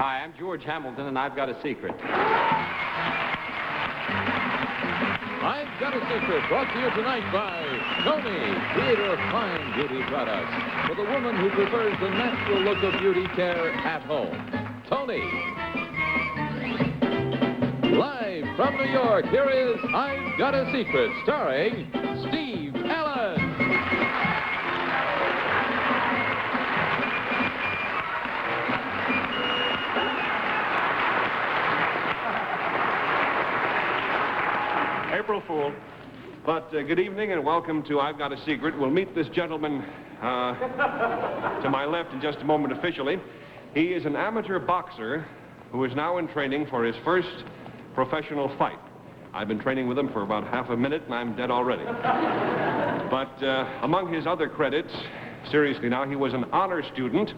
Hi, I'm George Hamilton, and I've got a secret. I've Got a Secret, brought to you tonight by Tony, creator of fine beauty products, for the woman who prefers the natural look of beauty care at home. Tony. Live from New York, here is I've Got a Secret, starring Steve Allen. April Fool. But good evening and welcome to I've Got a Secret. We'll meet this gentleman to my left in just a moment officially. He is an amateur boxer who is now in training for his first professional fight. I've been training with him for about half a minute and I'm dead already. But among his other credits, seriously now, he was an honor student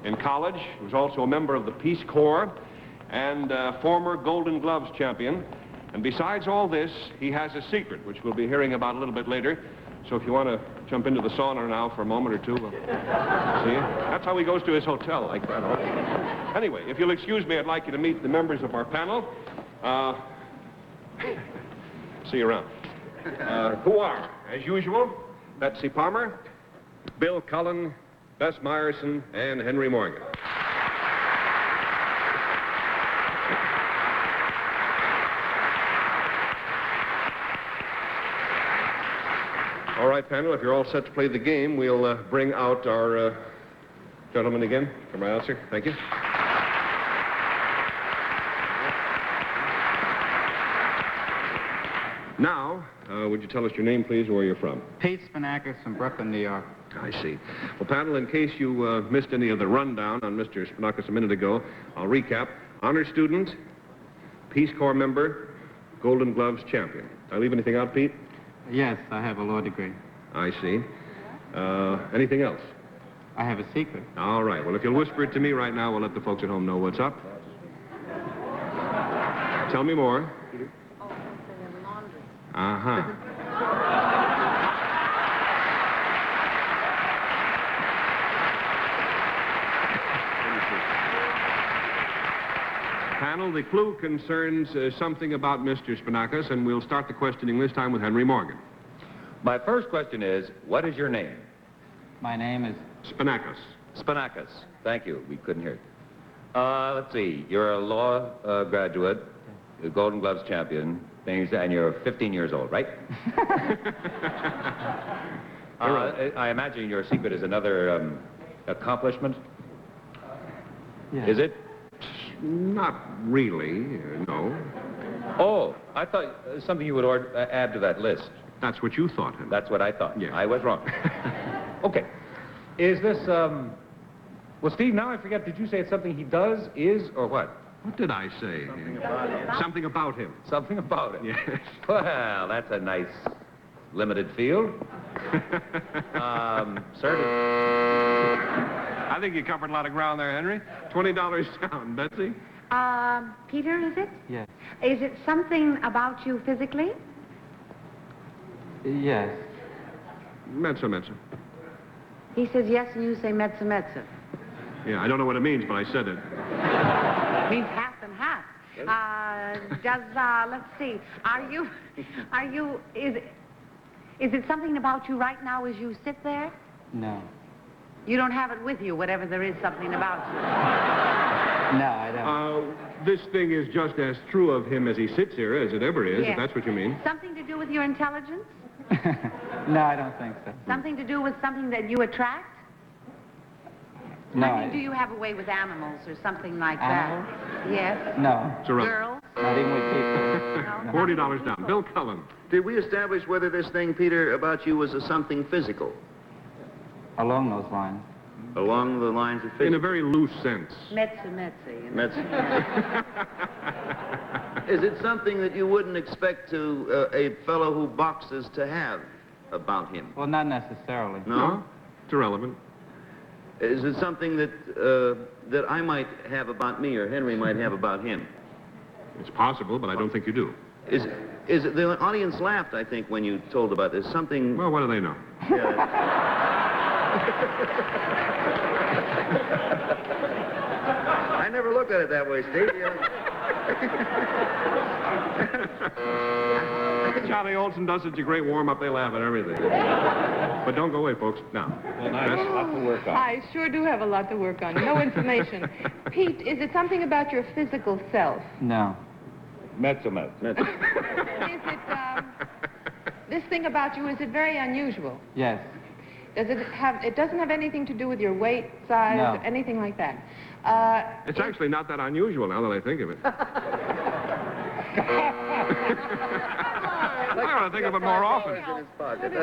in college. He was also a member of the Peace Corps and former Golden Gloves champion. And besides all this, he has a secret, which we'll be hearing about a little bit later. So if you want to jump into the sauna now for a moment or two, we'll see you. That's how he goes to his hotel, like that. Anyway, if you'll excuse me, I'd like you to meet the members of our panel. See you around. Who are, as usual, Betsy Palmer, Bill Cullen, Bess Meyerson, and Henry Morgan. All right, panel, if you're all set to play the game, we'll bring out our gentleman again for my answer. Thank you. Now, would you tell us your name, please, and where you're from? Pete Spinakis from Brooklyn, New York. I see. Well, panel, in case you missed any of the rundown on Mr. Spinakis a minute ago, I'll recap. Honor student, Peace Corps member, Golden Gloves champion. Did I leave anything out, Pete? Yes, I have a law degree. I see. Anything else? I have a secret. All right. Well, if you'll whisper it to me right now, we'll let the folks at home know what's up. Tell me more. Uh-huh. Panel, the clue concerns something about Mr. Spinakis, and we'll start the questioning this time with Henry Morgan. My first question is, what is your name? My name is... Spinakis. Spinakis. Thank you. We couldn't hear it. Let's see. You're a law graduate, a Golden Gloves champion, and you're 15 years old, right? I imagine your secret is another accomplishment. Yes. Is it? Not really, no. Oh, I thought something you would add to that list. That's what you thought, Henry. That's what I thought. Yeah. I was wrong. Okay. Is this, well, Steve, now I forget, did you say it's something he does, is, or what? What did I say? Something about him. Something about him. Something about it. Yes. Well, that's a nice limited field. Sir, I think you covered a lot of ground there, Henry. $20 down. Betsy? Peter, is it? Yes. Is it something about you physically? Yes. Metza. He says yes, and you say metza. Yeah, I don't know what it means, but I said it. Means half and half. Let's see, is it something about you right now as you sit there? No. You don't have it with you, whatever there is something about you. No, I don't. This thing is just as true of him as he sits here as it ever is, Yes. if that's what you mean. Something to do with your intelligence? No, I don't think so. Something to do with something that you attract? No. I mean, do you have a way with animals or something like Animals? that? Yes. No. It's irrelevant. Girls? Not even with people. No. $40 down. Bill Cullen. Did we establish whether this thing, Peter, about you was a something physical? Along those lines. Along the lines of In a physical? very loose sense. Metza. You know. Is it something that you wouldn't expect to a fellow who boxes to have about him? Well, not necessarily. No? It's irrelevant. Is it something that that I might have about me or Henry might have about him? It's possible, but I don't think you do. Is it, the audience laughed, I think, when you told about this. Something... Well, what do they know? Yeah, never looked at it that way, Steve. Charlie Olson does such a great warm-up, they laugh at everything. But don't go away, folks. Now. I sure do have a lot to work on. No information. Pete, is it something about your physical self? No. Metzomet. Is it, this thing about you, is it very unusual? Yes. It doesn't have anything to do with your weight, size, No. or anything like that? It's actually not that unusual now that I think of it. I ought to think of it more often.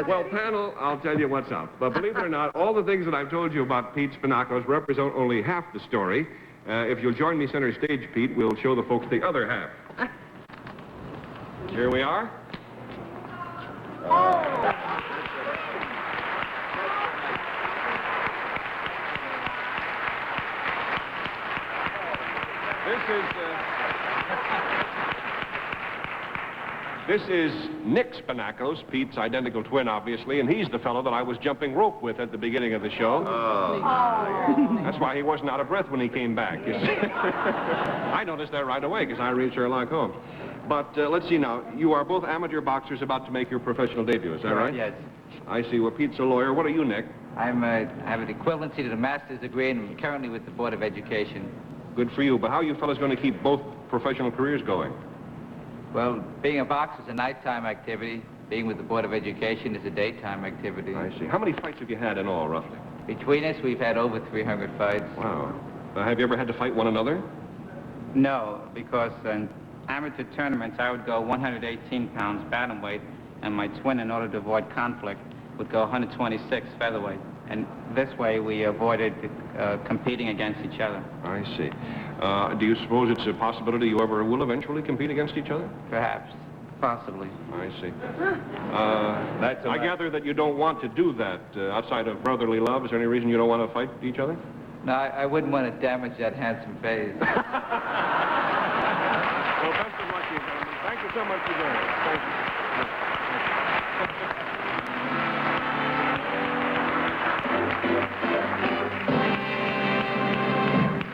Well, panel, I'll tell you what's up. But believe it or not, all the things that I've told you about Pete Spinacos represent only half the story. If you'll join me center stage, Pete, we'll show the folks the other half. Here we are. This is Nick Spinacos, Pete's identical twin, obviously, and he's the fellow that I was jumping rope with at the beginning of the show. That's why he wasn't out of breath when he came back. You see. I noticed that right away, because I read Sherlock Holmes. But let's see now. You are both amateur boxers about to make your professional debut, is that right? Yes. I see. Well, Pete's a lawyer. What are you, Nick? I have an equivalency to the master's degree and I'm currently with the Board of Education. Good for you. But how are you fellas going to keep both professional careers going? Well, being a boxer is a nighttime activity. Being with the Board of Education is a daytime activity. I see. How many fights have you had in all, roughly? Between us, we've had over 300 fights. Wow. Have you ever had to fight one another? No, because in amateur tournaments, I would go 118 pounds bantamweight, and my twin, in order to avoid conflict, would go 126 featherweight. And this way, we avoided competing against each other. I see. Do you suppose it's a possibility you ever will eventually compete against each other? Perhaps. Possibly. I see. I gather that you don't want to do that outside of brotherly love. Is there any reason you don't want to fight each other? No, I wouldn't want to damage that handsome face. Well, best of luck to you, gentlemen. Thank you so much for joining us. Thank you.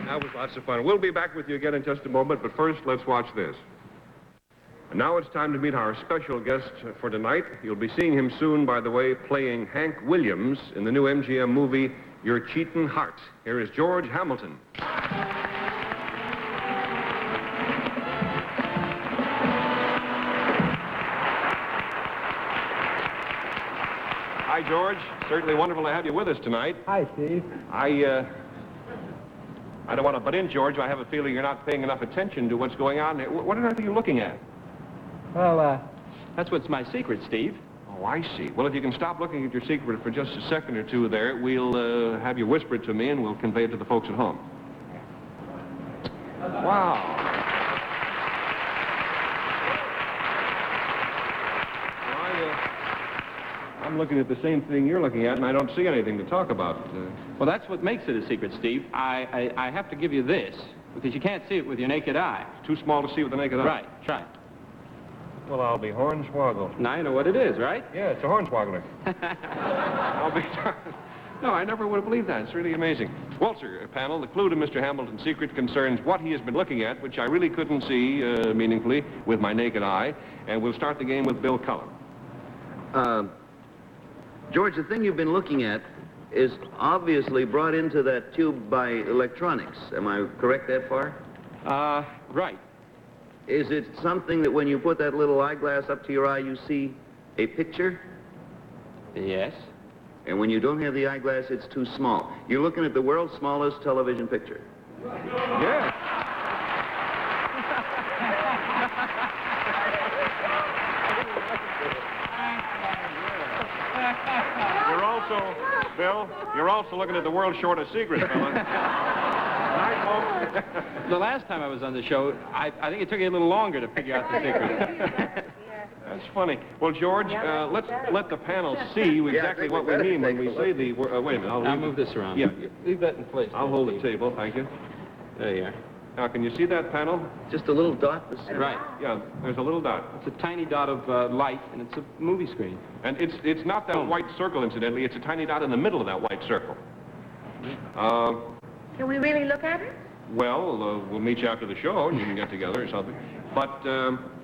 That was lots of fun. We'll be back with you again in just a moment, but first, let's watch this. And now it's time to meet our special guest for tonight. You'll be seeing him soon, by the way, playing Hank Williams in the new MGM movie, Your Cheatin' Heart. Here is George Hamilton. Hi, George. Certainly wonderful to have you with us tonight. Hi, Steve. I don't want to butt in, George. I have a feeling you're not paying enough attention to what's going on. What on earth are you looking at? Well, That's what's my secret, Steve. Oh, I see. Well, if you can stop looking at your secret for just a second or two there, we'll have you whisper it to me and we'll convey it to the folks at home. Wow. I'm looking at the same thing you're looking at, and I don't see anything to talk about. Well, that's what makes it a secret, Steve. I have to give you this, because you can't see it with your naked eye. Too small to see with the naked eye. Right, try. Well, I'll be hornswoggled. Now you know what it is, right? Yeah, it's a hornswoggler. I'll be darned. No, I never would have believed that. It's really amazing. Well, sir, panel, the clue to Mr. Hamilton's secret concerns what he has been looking at, which I really couldn't see meaningfully with my naked eye. And we'll start the game with Bill Cullen. George, the thing you've been looking at is obviously brought into that tube by electronics. Am I correct that far? Right. Is it something that when you put that little eyeglass up to your eye, you see a picture? Yes. And when you don't have the eyeglass, it's too small. You're looking at the world's smallest television picture. Yeah. Bill, you're also looking at the world's shortest secret, fella. Night, folks. The last time I was on the show, I think it took you a little longer to figure out the secret. That's funny. Well, George, let's let the panel see exactly what we mean when we say the word. Wait a minute. I'll move this around. Yeah. Leave that in place. I'll hold the table. Thank you. There you are. Now, can you see that panel? Just a little dot? Right. Yeah, there's a little dot. It's a tiny dot of light, and it's a movie screen. And it's not that white circle, incidentally. It's a tiny dot in the middle of that white circle. Can we really look at it? Well, we'll meet you after the show, and you can get together or something. But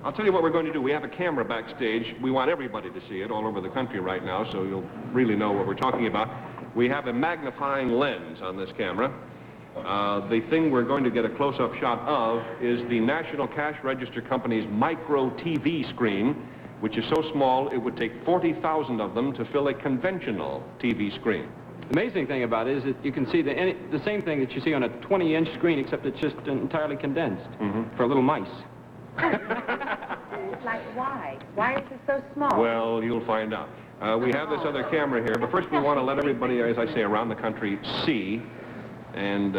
I'll tell you what we're going to do. We have a camera backstage. We want everybody to see it all over the country right now, so you'll really know what we're talking about. We have a magnifying lens on this camera. The thing we're going to get a close-up shot of is the National Cash Register Company's micro TV screen, which is so small it would take 40,000 of them to fill a conventional TV screen. The amazing thing about it is that you can see the same thing that you see on a 20-inch screen, except it's just entirely condensed for little mice. Like why? Why is it so small? Well, you'll find out. We have this other camera here, but first we want to let everybody, as I say, around the country see. And,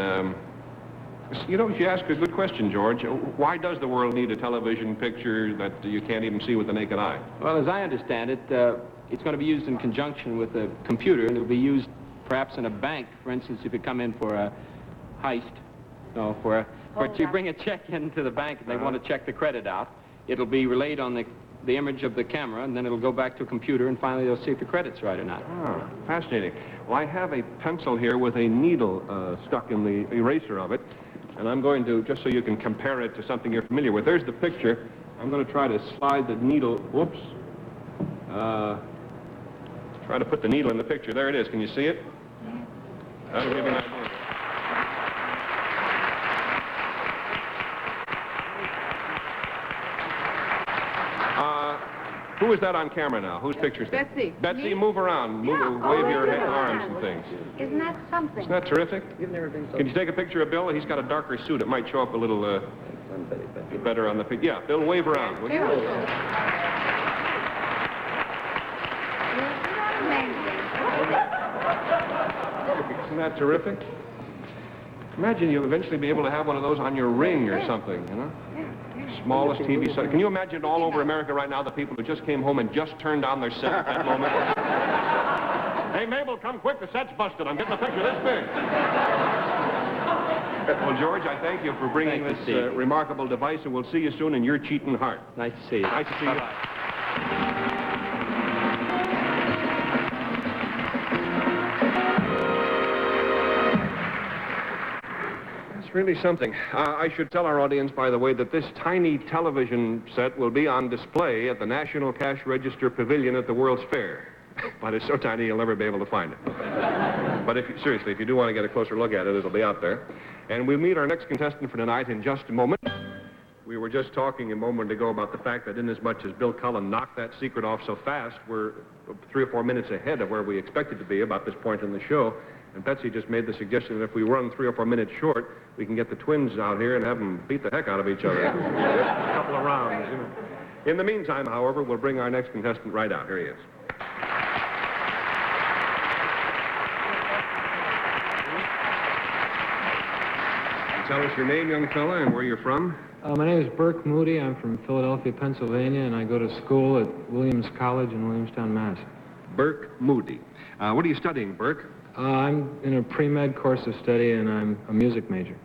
you know, you ask a good question, George. Why does the world need a television picture that you can't even see with the naked eye? Well, as I understand it, it's going to be used in conjunction with a computer, and it'll be used perhaps in a bank, for instance, if you come in for a heist. No, but you bring a check into the bank and they want to check the credit out. It'll be relayed on the image of the camera, and then it'll go back to a computer, and finally they'll see if the credit's right or not. Ah, fascinating. Well, I have a pencil here with a needle stuck in the eraser of it, and I'm going to, just so you can compare it to something you're familiar with, there's the picture. I'm going to try to slide the needle, whoops, try to put the needle in the picture. There it is. Can you see it? That'll give you an idea. Who is that on camera now? Whose picture is that? Betsy. Betsy, move around. Wave your arms and things. Isn't that something? Isn't that terrific? You've never been so... Can you take a picture of Bill? He's got a darker suit. It might show up a little better on the picture. Yeah, Bill, wave around, will you? Isn't that terrific? Imagine you'll eventually be able to have one of those on your ring or something, you know? Smallest TV set. Can you imagine it all over America right now, the people who just came home and just turned on their set at that moment? Hey, Mabel, come quick. The set's busted. I'm getting a picture this big. Well, George, I thank you for bringing Thank you, this Steve. remarkable device, and we'll see you soon in your cheating heart. Nice to see you. Nice to see you. Bye-bye. Really something. I should tell our audience, by the way, that this tiny television set will be on display at the National Cash Register Pavilion at the World's Fair. But it's so tiny you'll never be able to find it. But seriously, if you do want to get a closer look at it, it'll be out there. And we'll meet our next contestant for tonight in just a moment. We were just talking a moment ago about the fact that inasmuch as Bill Cullen knocked that secret off so fast, we're 3 or 4 minutes ahead of where we expected to be about this point in the show. And Betsy just made the suggestion that if we run 3 or 4 minutes short, we can get the twins out here and have them beat the heck out of each other. A couple of rounds, you know. In the meantime, however, we'll bring our next contestant right out. Here he is. Tell us your name, young fella, and where you're from. My name is Burke Moody. I'm from Philadelphia, Pennsylvania, and I go to school at Williams College in Williamstown, Mass. Burke Moody. What are you studying, Burke? I'm in a pre-med course of study, and I'm a music major.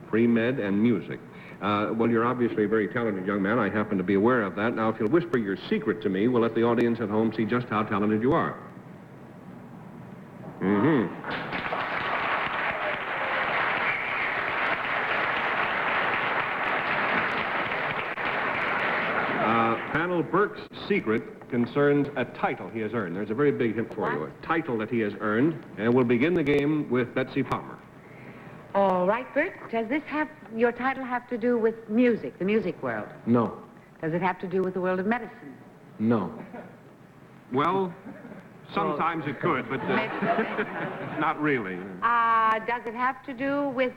Pre-med and music. Well, you're obviously a very talented young man. I happen to be aware of that. Now, if you'll whisper your secret to me, we'll let the audience at home see just how talented you are. Panel, Burke's secret concerns a title he has earned. There's a very big hint for you. A title that he has earned. And we'll begin the game with Betsy Palmer. All right, Bert. Does your title have to do with music, the music world? No. Does it have to do with the world of medicine? No. Well, sometimes it could, but not really. Does it have to do with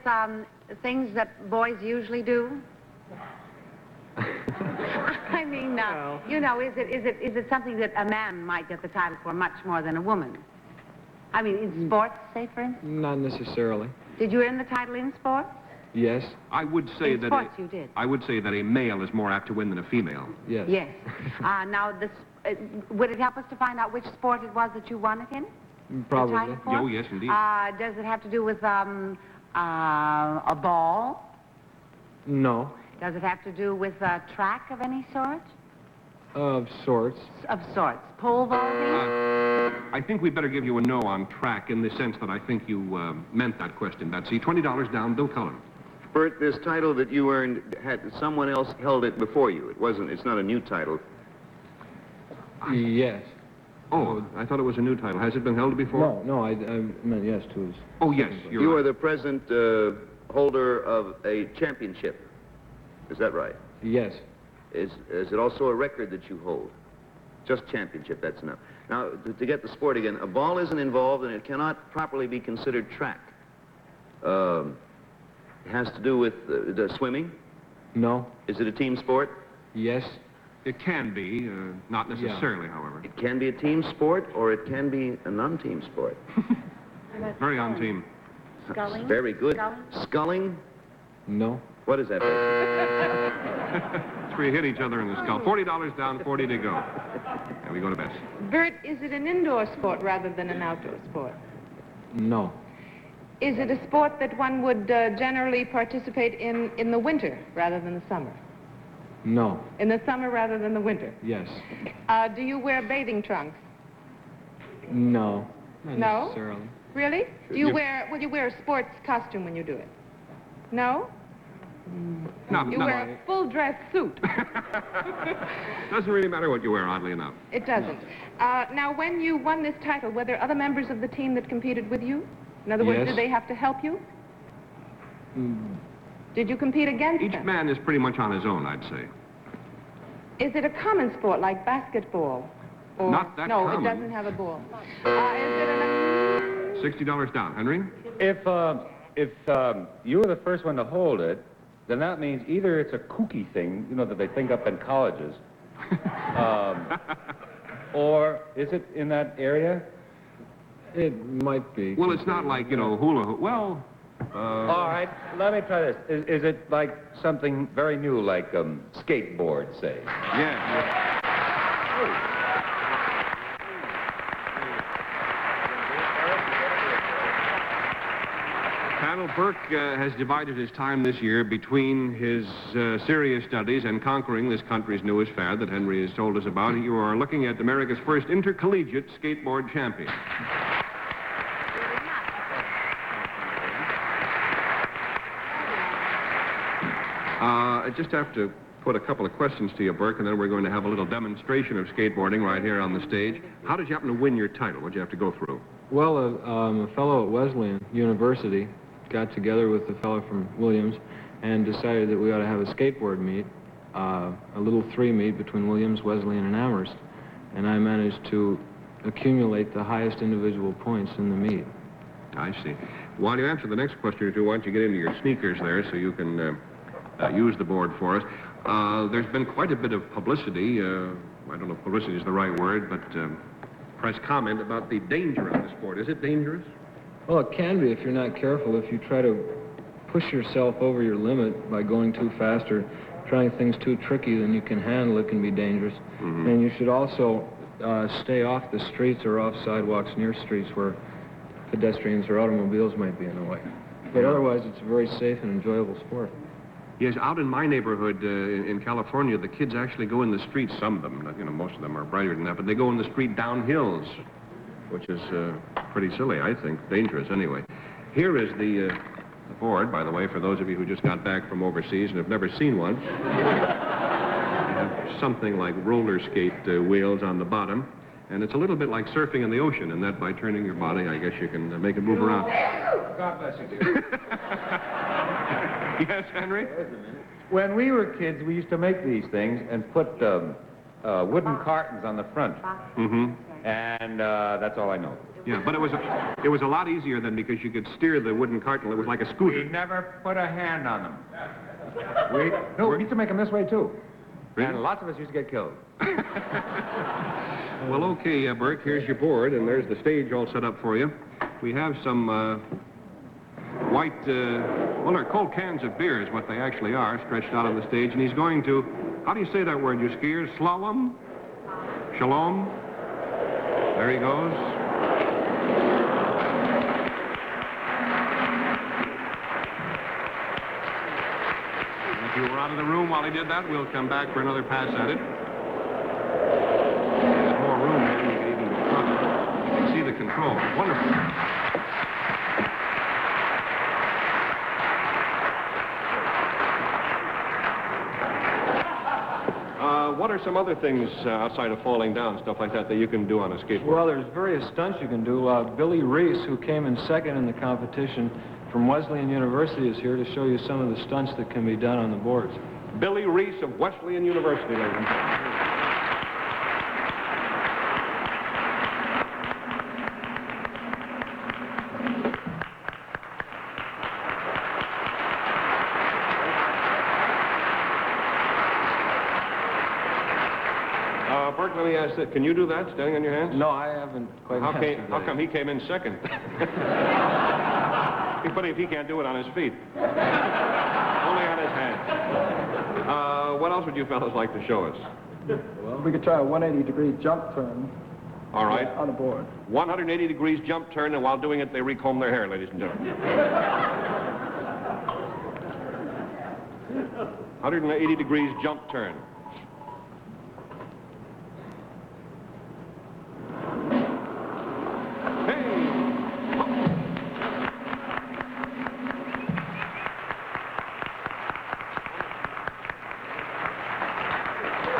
things that boys usually do? I mean, you know, is it something that a man might get the title for much more than a woman? I mean, in sports, say, for instance? Not necessarily. Did you earn the title in sports? Yes. I would say In that sports, you did. I would say that a male is more apt to win than a female. Yes. Yes. Now, would it help us to find out which sport it was that you won it in? The Probably. title for? Oh, yes, indeed. Does it have to do with a ball? No. Does it have to do with track of any sort? Of sorts. Of sorts. Pole vaulting? I think we'd better give you a no on track in the sense that I think you meant that question, Betsy. $20 down, Bill Cullen. Bert, this title that you earned, had someone else held it before you. It's not a new title. Yes. Oh, I thought it was a new title. Has it been held before? No, I meant yes to his... Oh, yes, you're You right. are the present holder of a championship. Is that right? Yes. Is it also a record that you hold? Just championship, that's enough. Now, to get the sport again, a ball isn't involved and it cannot properly be considered track. It has to do with the swimming? No. Is it a team sport? Yes. It can be, not necessarily, however. It can be a team sport or it can be a non-team sport. Very on team. Sculling? Very good. Sculling? Sculling? No. What is that? It's where you hit each other in the skull. $40 down, 40 to go. And we go to Bess. Bert, is it an indoor sport rather than an outdoor sport? No. Is it a sport that one would generally participate in the winter rather than the summer? No. In the summer rather than the winter? Yes. Do you wear bathing trunks? No. Not No? necessarily. Really? Will you wear a sports costume when you do it? No? No, You no. wear a full dress suit. Doesn't really matter what you wear, oddly enough. It doesn't. Now, when you won this title, were there other members of the team that competed with you? In other words, Yes. did they have to help you? Did you compete against Each them? man is pretty much on his own, I'd say. Is it a common sport like basketball? Or... Not that no, common. it doesn't have a ball. Is it an... $60 down. Henry? If you were the first one to hold it, then that means either it's a kooky thing, you know, that they think up in colleges, or is it in that area? It might be. Well, it's not like, hula hoop. Well, All right, let me try this. Is it like something very new, like skateboard, say? yeah. Colonel Burke has divided his time this year between his serious studies and conquering this country's newest fad that Henry has told us about. You are looking at America's first intercollegiate skateboard champion. I just have to put a couple of questions to you, Burke, and then we're going to have a little demonstration of skateboarding right here on the stage. How did you happen to win your title? What did you have to go through? Well, a fellow at Wesleyan University got together with a fellow from Williams and decided that we ought to have a skateboard meet, a little three-meet between Williams, Wesleyan, and Amherst. And I managed to accumulate the highest individual points in the meet. I see. While you answer the next question or two, why don't you get into your sneakers there so you can use the board for us. There's been quite a bit of publicity, I don't know if publicity is the right word, but press comment about the danger of the sport. Is it dangerous? Well, it can be if you're not careful. If you try to push yourself over your limit by going too fast or trying things too tricky than you can handle, it can be dangerous. Mm-hmm. And you should also stay off the streets or off sidewalks near streets where pedestrians or automobiles might be in the way. But otherwise, it's a very safe and enjoyable sport. Yes, out in my neighborhood in California, the kids actually go in the street, some of them, most of them are brighter than that, but they go in the street down hills, which is pretty silly, I think, dangerous anyway. Here is the board, by the way, for those of you who just got back from overseas and have never seen one. You have something like roller skate wheels on the bottom, and it's a little bit like surfing in the ocean, in that by turning your body, I guess you can make it move around. God bless you, dear. Yes, Henry? When we were kids, we used to make these things and put wooden cartons on the front. Mm-hmm. And that's all I know. Yeah, but it was a lot easier then because you could steer the wooden carton. It was like a scooter. We never put a hand on them. We used to make them this way, too. Really? And lots of us used to get killed. Well, okay, Burke, here's your board, and there's the stage all set up for you. We have some white, well, they're cold cans of beer is what they actually are, stretched out on the stage, and he's going to, how do you say that word, you skiers? Slalom? Shalom? There he goes. If you were out of the room while he did that, we'll come back for another pass at it. There's more room here, you can even go further. You can see the control. Wonderful. what are some other things outside of falling down, stuff like that, that you can do on a skateboard? Well, there's various stunts you can do. Billy Reese, who came in second in the competition from Wesleyan University, is here to show you some of the stunts that can be done on the boards. Billy Reese of Wesleyan University, ladies and gentlemen. Bert, let me ask this. Can you do that, standing on your hands? No, I haven't quite How mastered that come yet. he came in second? Be funny if he can't do it on his feet. Only on his hands. What else would you fellas like to show us? Well, we could try a 180-degree jump turn. All right. On a board. 180 degrees jump turn, and while doing it, they recomb their hair, ladies and gentlemen. 180 degrees jump turn.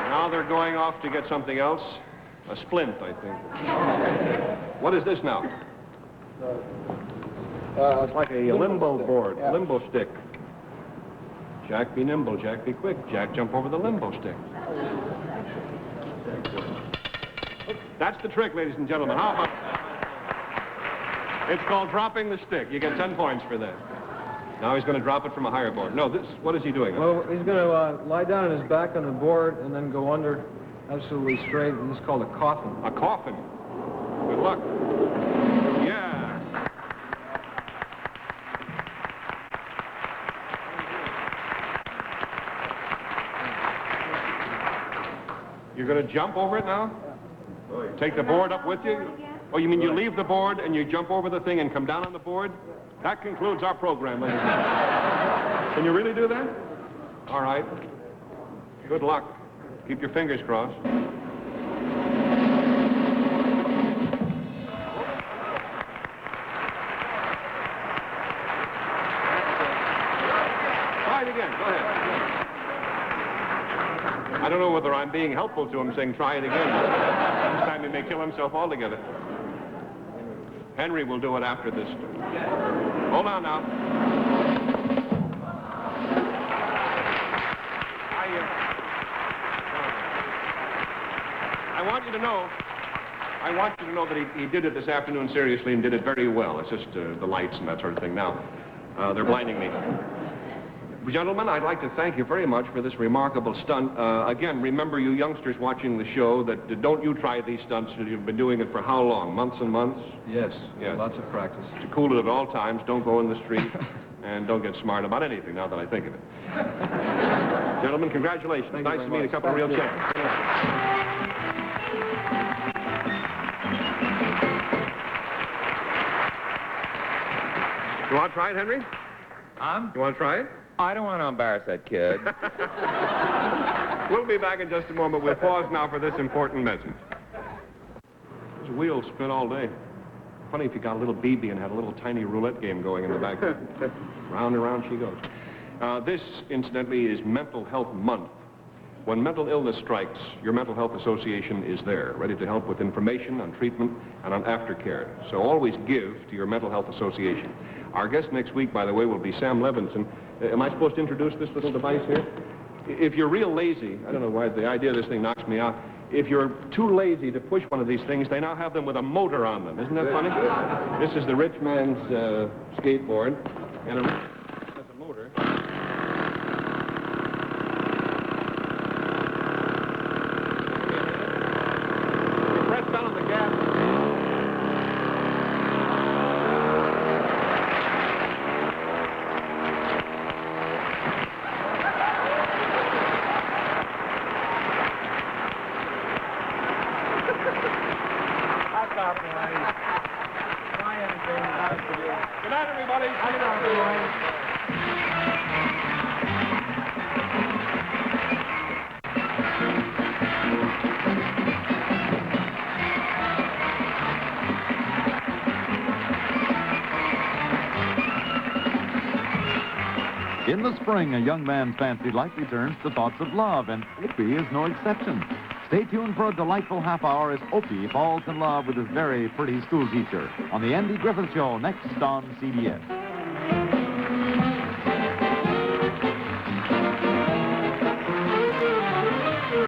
Now they're going off to get something else. A splint, I think. What is this now? It's like a limbo board, Yeah. limbo stick. Jack, be nimble. Jack, be quick. Jack, jump over the limbo stick. That's the trick, ladies and gentlemen. How about that? It's called dropping the stick. You get 10 points for that. Now he's going to drop it from a higher board. No, what is he doing? Well, he's going to lie down on his back on the board and then go under absolutely straight. And this is called a coffin. A coffin. Good luck. Yeah. You're going to jump over it now? Take the board up with you? Oh, you mean you leave the board and you jump over the thing and come down on the board? That concludes our program, ladies and gentlemen. Can you really do that? All right. Good luck. Keep your fingers crossed. Try it again. Go ahead. I don't know whether I'm being helpful to him saying try it again. This time he may kill himself altogether. Henry will do it after this. Hold on now. I want you to know that he did it this afternoon seriously and did it very well. It's just the lights and that sort of thing. Now, they're blinding me. Gentlemen, I'd like to thank you very much for this remarkable stunt. Again, remember, you youngsters watching the show, that don't you try these stunts. You've been doing it for how long? Months and months? Yes, Yes. lots of practice. To cool it at all times. Don't go in the street. And don't get smart about anything, now that I think of it. Gentlemen, congratulations. Thank you Nice very to meet a much. couple of real champions. You want to try it, Henry? You want to try it? I don't want to embarrass that kid. We'll be back in just a moment. We'll pause now for this important message. Those wheels spin all day. Funny if you got a little BB and had a little tiny roulette game going in the back. Round and round she goes. This, incidentally, is Mental Health Month. When mental illness strikes, your mental health association is there, ready to help with information on treatment and on aftercare. So always give to your mental health association. Our guest next week, by the way, will be Sam Levinson. Am I supposed to introduce this little device here? If you're real lazy, I don't know why the idea of this thing knocks me out. If you're too lazy to push one of these things, they now have them with a motor on them. Isn't that funny? This is the rich man's skateboard, and it has a motor. You press down on the gas. Good night, everybody. spring, a young man's fancy likely turns to thoughts of love, and Opie is no exception. Stay tuned for a delightful half hour as Opie falls in love with his very pretty schoolteacher on the Andy Griffith Show next on CBS.